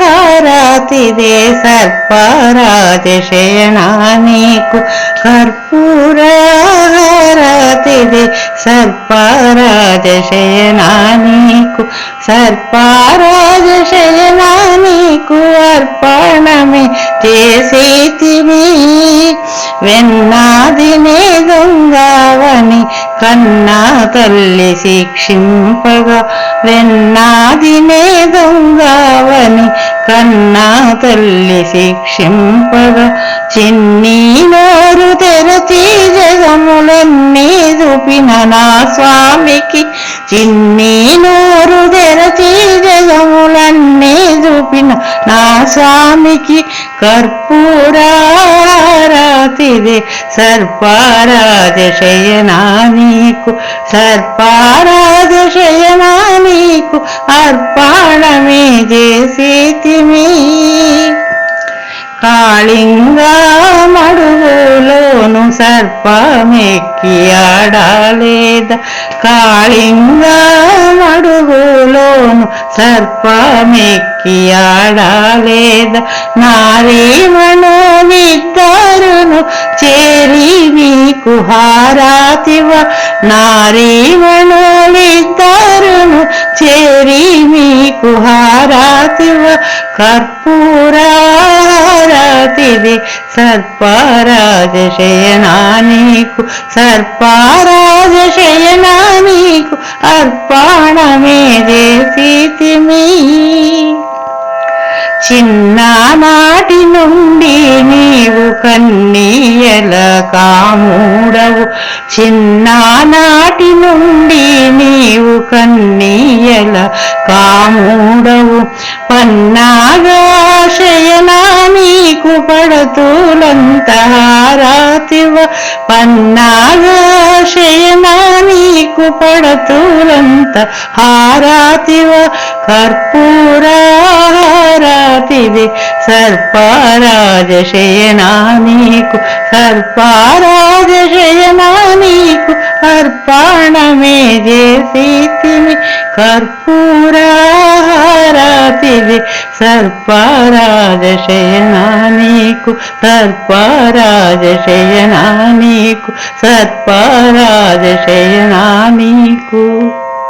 కర్పూరహారతిదే సర్పరాజశయనా నీకు కర్పూరహారతిదే సర్పరాజశయనా నీకు సర్పరాజశయనా నీకు అర్పణమే చేసేతివి వెన్నాదినే దొంగవని కన్నా తల్లి శిక్షింపగా వెన్నాదినే దొంగవని కన్నా తల్లి శిక్షింపగా చిన్ని నోరు తెరచి జగములన్నీ చూపిన నా స్వామికి చిన్ని నోరు తెరచి జగములన్నీ చూపిన నా స్వామికి కర్పూరహారతిదే సర్పరాజశయనా నీకు సర్పరాజశయనా నీకు అర్పణమే చేసేతిమి కాళింగా మడుగులోను సర్పమెక్కి ఆడాలేద కాళింగా మడుగులోను సర్పమెక్కి ఆడాలేద నారీమణులిద్దరును చేరి మీకు హారతివ నారీమణులిద్దరును చేరి మీకు హారతివ కర్పూరహారతిదే సర్పరాజశయనా నీకు సర్పరాజశయనా నీకు అర్పణమే చేసేతిమి చిన్ననాటి నుండి నీవు కన్నీయల కాముడవు చిన్ననాటి నుండి నీవు కన్నీయల కాముడవు పన్నాగశయనా నీకు పడతులంత హారతివ పన్నాగశయనా నీకు పడతులంత హారతివ కర్పూరహారతిదే సర్పరాజశయనా నీకు సర్పరాజశయనా నీకు అర్పణమే చేసేతిమి కర్పూరహారతిదే సర్పరాజశయనా నీకు సర్పరాజశయనా నీకు సర్పరాజశయనా నీకు